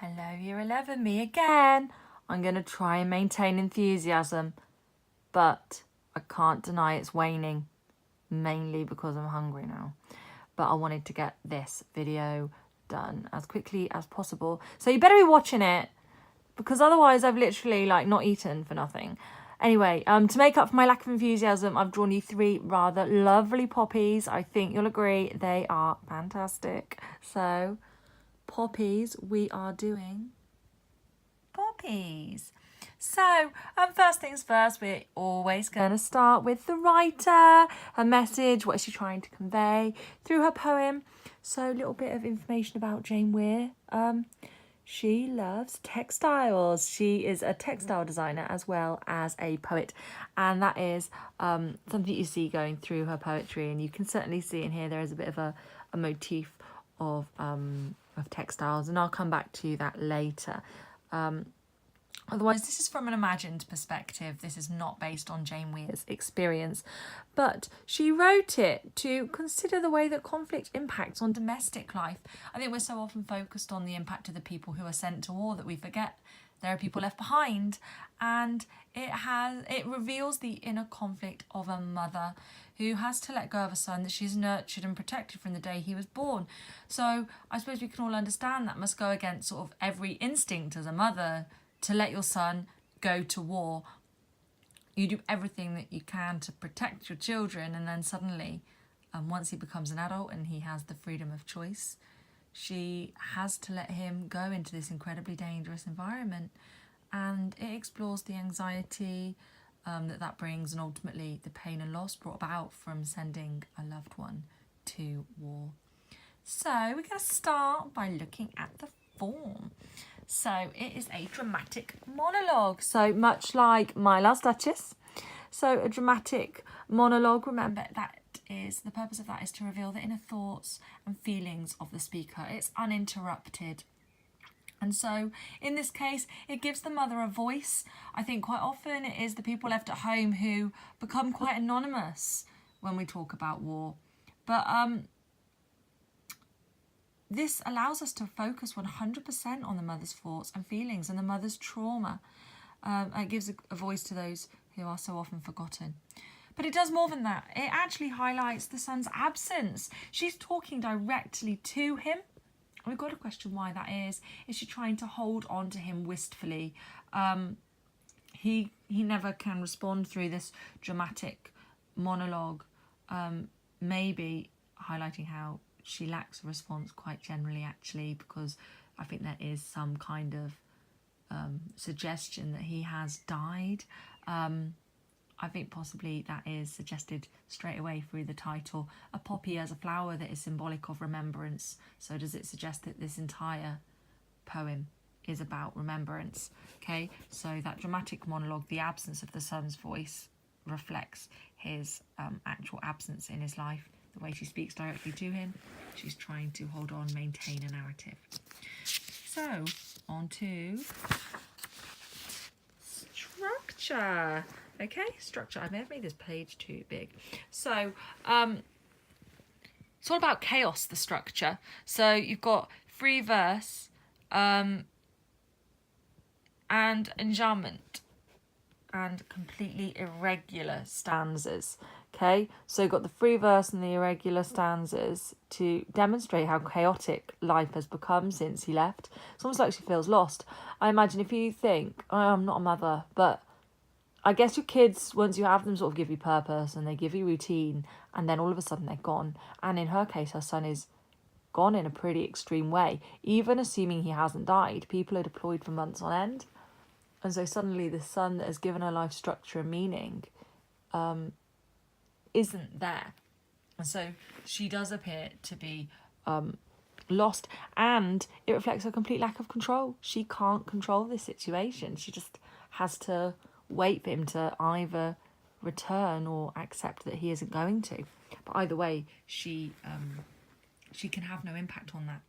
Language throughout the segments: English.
Hello, Year 11, me again. I'm going to try and maintain enthusiasm, but I can't deny it's waning, mainly because I'm hungry now. But I wanted to get this video done as quickly as possible. So you better be watching it, because otherwise I've literally not eaten for nothing. Anyway, to make up for my lack of enthusiasm, I've drawn you 3 rather lovely poppies. I think you'll agree they are fantastic. So, poppies, we are doing poppies. So, first things first, we're always going to start with the writer, her message, what is she trying to convey through her poem. So, a little bit of information about Jane Weir. She loves textiles. She is a textile designer as well as a poet. And that is something you see going through her poetry. And you can certainly see in here there is a bit of a motif of textiles. And I'll come back to that later. Otherwise, this is from an imagined perspective. This is not based on Jane Weir's experience. But she wrote it to consider the way that conflict impacts on domestic life. I think we're so often focused on the impact of the people who are sent to war that we forget there are people left behind. And it reveals the inner conflict of a mother who has to let go of a son that she's nurtured and protected from the day he was born. So I suppose we can all understand that must go against sort of every instinct as a mother to let your son go to war. You do everything that you can to protect your children, and then suddenly, once he becomes an adult and he has the freedom of choice, she has to let him go into this incredibly dangerous environment. And it explores the anxiety that brings, and ultimately the pain and loss brought about from sending a loved one to war. So we're going to start by looking at the form. So it is a dramatic monologue. So much like My Last Duchess. So a dramatic monologue, remember that is, the purpose of that is to reveal the inner thoughts and feelings of the speaker. It's uninterrupted. And so in this case, it gives the mother a voice. I think quite often it is the people left at home who become quite anonymous when we talk about war. But this allows us to focus 100% on the mother's thoughts and feelings and the mother's trauma. It gives a voice to those who are so often forgotten. But it does more than that. It actually highlights the son's absence. She's talking directly to him. We've got to question why that is. Is she trying to hold on to him wistfully? He never can respond through this dramatic monologue, maybe highlighting how she lacks a response quite generally, actually, because I think there is some kind of suggestion that he has died. I think possibly that is suggested straight away through the title. A poppy as a flower that is symbolic of remembrance. So does it suggest that this entire poem is about remembrance? Okay, so that dramatic monologue, the absence of the son's voice, reflects his actual absence in his life. The way she speaks directly to him, she's trying to hold on, maintain a narrative. So, on to structure. Okay, structure. I may have made this page too big. So, it's all about chaos, the structure. So, you've got free verse and enjambment and completely irregular stanzas. Okay, so you've got the free verse and the irregular stanzas to demonstrate how chaotic life has become since he left. It's almost like she feels lost. I imagine if you think, oh, I'm not a mother, but I guess your kids, once you have them, sort of give you purpose and they give you routine, and then all of a sudden they're gone. And in her case, her son is gone in a pretty extreme way. Even assuming he hasn't died, people are deployed for months on end. And so suddenly the son that has given her life structure and meaning isn't there. And so she does appear to be lost, and it reflects her complete lack of control. She can't control this situation. She just has to wait for him to either return or accept that he isn't going to. But either way, she can have no impact on that.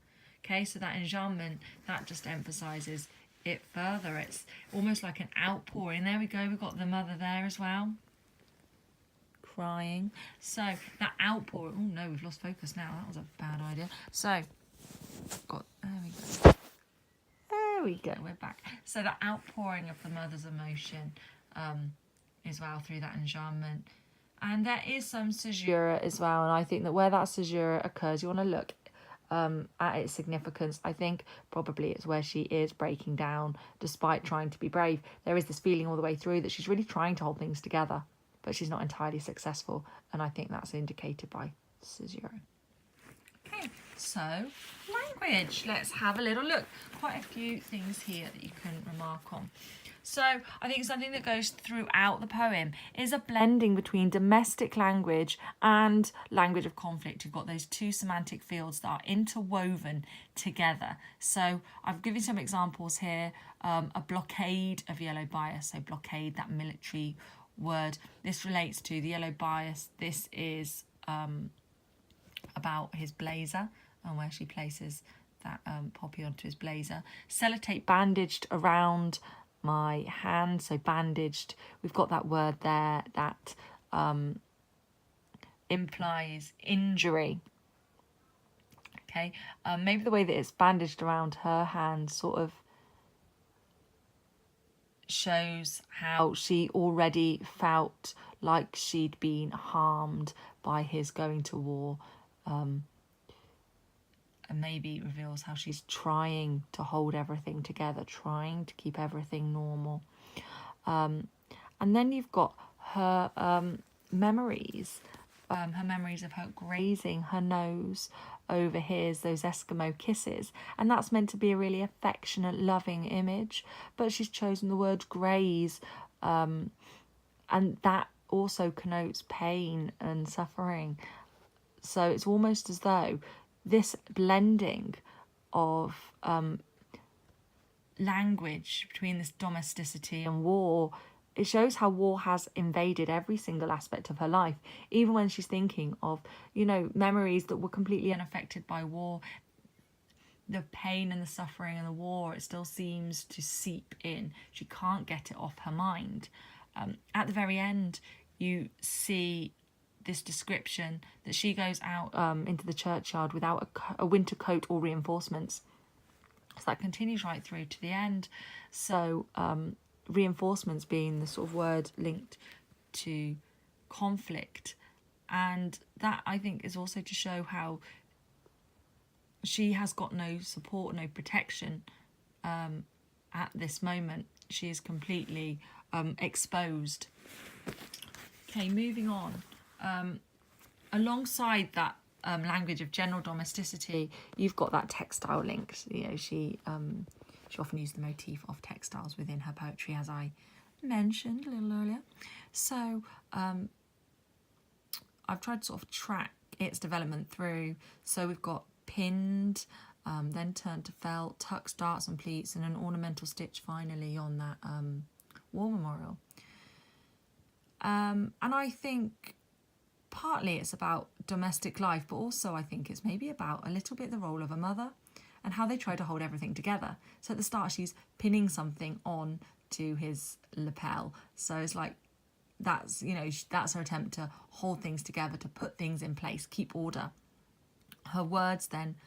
Okay, so that enjambment, that just emphasises it further. It's almost like an outpouring. There we go, we've got the mother there as well, crying. So that outpouring, oh no, we've lost focus now, that was a bad idea. So got, there we go. There we go, we're back. So the outpouring of the mother's emotion as well through that enjambment. And there is some caesura as well, and I think that where that caesura occurs, you want to look at its significance. I think probably it's where she is breaking down despite trying to be brave. There is this feeling all the way through that she's really trying to hold things together, but she's not entirely successful, and I think that's indicated by caesura. Okay, so language. Let's have a little look. Quite a few things here that you can remark on. So I think something that goes throughout the poem is a blending between domestic language and language of conflict. You've got those two semantic fields that are interwoven together. So I've given some examples here. A blockade of yellow bias. So blockade, that military word. This relates to the yellow bias. This is about his blazer and where she places that poppy onto his blazer. Sellotape bandaged around my hand, so bandaged. We've got that word there that implies injury. Okay, maybe the way that it's bandaged around her hand sort of shows how she already felt like she'd been harmed by his going to war. And maybe reveals how she's trying to hold everything together, trying to keep everything normal. And then you've got her memories. Her memories of her grazing her nose over his, those Eskimo kisses. And that's meant to be a really affectionate, loving image. But she's chosen the word graze. And that also connotes pain and suffering. So it's almost as though this blending of language between this domesticity and war, it shows how war has invaded every single aspect of her life. Even when she's thinking of, you know, memories that were completely unaffected by war, the pain and the suffering and the war, it still seems to seep in. She can't get it off her mind. At the very end, you see this description that she goes out into the churchyard without a winter coat or reinforcements. So that continues right through to the end. So reinforcements being the sort of word linked to conflict. And that, I think, is also to show how she has got no support, no protection at this moment. She is completely exposed. Okay, moving on. Alongside that language of general domesticity, you've got that textile link. You know, she often used the motif of textiles within her poetry, as I mentioned a little earlier. So I've tried to sort of track its development through. So we've got pinned, then turned to felt, tucks, darts and pleats, and an ornamental stitch finally on that war memorial. And I think partly it's about domestic life, but also I think it's maybe about a little bit the role of a mother and how they try to hold everything together. So at the start, she's pinning something on to his lapel. So it's like, that's, you know, that's her attempt to hold things together, to put things in place, keep order. Her words then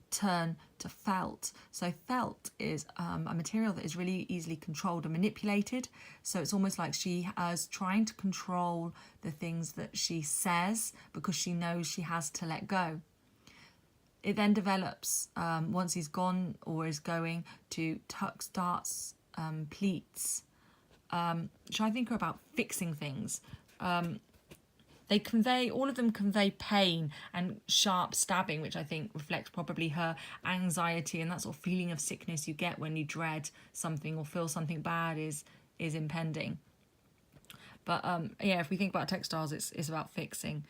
turn to felt. So felt is a material that is really easily controlled and manipulated. So it's almost like she is trying to control the things that she says because she knows she has to let go. It then develops, once he's gone or is going, to tucks, darts, pleats, which I think are about fixing things. They convey, all of them convey pain and sharp stabbing, which I think reflects probably her anxiety and that sort of feeling of sickness you get when you dread something or feel something bad is impending. But yeah, if we think about textiles, it's about fixing.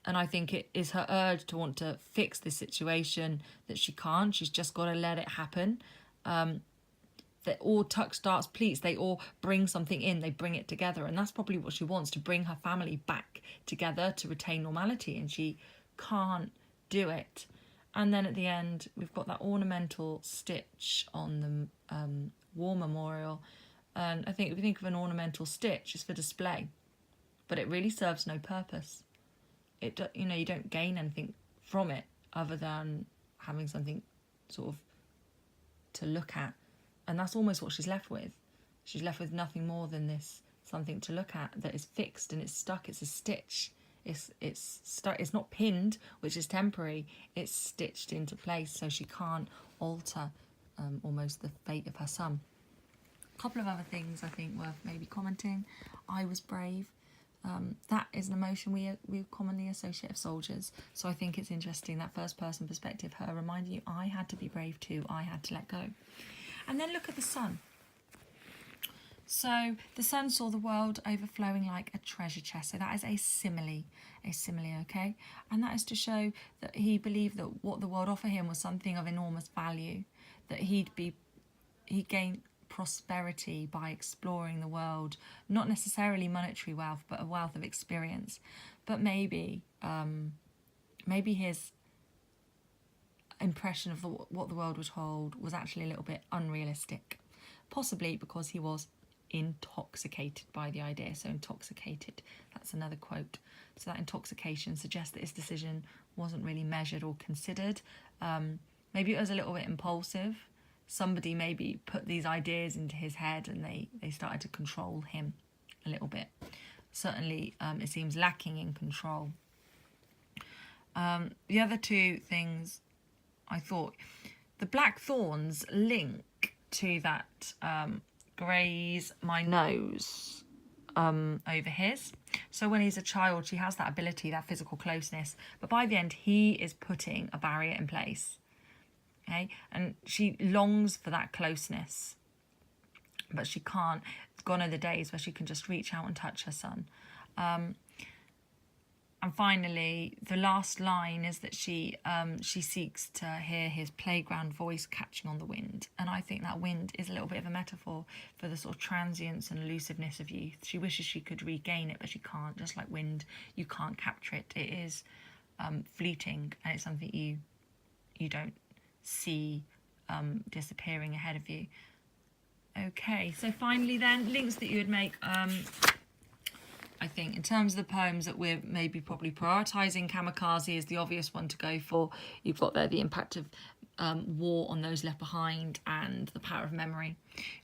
And I think it is her urge to want to fix this situation that she can't. She's just got to let it happen. That all tucks, darts, pleats, they all bring something in, they bring it together. And that's probably what she wants, to bring her family back together to retain normality. And she can't do it. And then at the end, we've got that ornamental stitch on the war memorial. And I think if we think of an ornamental stitch, it's for display. But it really serves no purpose. It, you know, you don't gain anything from it other than having something sort of to look at. And that's almost what she's left with. She's left with nothing more than this, something to look at that is fixed and it's stuck. It's a stitch. It's stuck. It's not pinned, which is temporary. It's stitched into place, so she can't alter almost the fate of her son. A couple of other things I think worth maybe commenting. I was brave. That is an emotion we commonly associate with soldiers. So I think it's interesting, that first person perspective, her reminding you, I had to be brave too. I had to let go. And then look at the sun. So the sun saw the world overflowing like a treasure chest. So that is a simile, okay? And that is to show that he believed that what the world offered him was something of enormous value, that he'd gain prosperity by exploring the world, not necessarily monetary wealth, but a wealth of experience. But maybe his impression of what the world would hold was actually a little bit unrealistic, possibly because he was intoxicated by the idea. So intoxicated, that's another quote. So that intoxication suggests that his decision wasn't really measured or considered. Maybe it was a little bit impulsive. Somebody maybe put these ideas into his head and they started to control him a little bit. Certainly it seems lacking in control. The other two things I thought, the black thorns link to that graze my nose over his. So when he's a child, she has that ability, that physical closeness, but by the end he is putting a barrier in place. Okay, and she longs for that closeness, but she can't. Gone are the days where she can just reach out and touch her son. And finally, the last line is that she seeks to hear his playground voice catching on the wind. And I think that wind is a little bit of a metaphor for the sort of transience and elusiveness of youth. She wishes she could regain it, but she can't. Just like wind, you can't capture it. It is fleeting, and it's something you don't see disappearing ahead of you. Okay, so finally then, links that you would make. I think in terms of the poems that we're maybe probably prioritising, Kamikaze is the obvious one to go for. You've got there the impact of war on those left behind and the power of memory.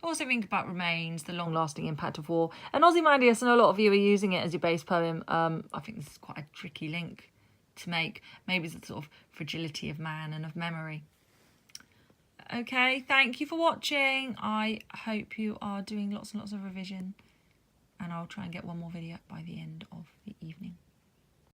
Also think about Remains, the long-lasting impact of war. And Ozymandias, and a lot of you are using it as your base poem. I think this is quite a tricky link to make. Maybe it's the sort of fragility of man and of memory. Okay, thank you for watching. I hope you are doing lots and lots of revision. And I'll try and get one more video up by the end of the evening.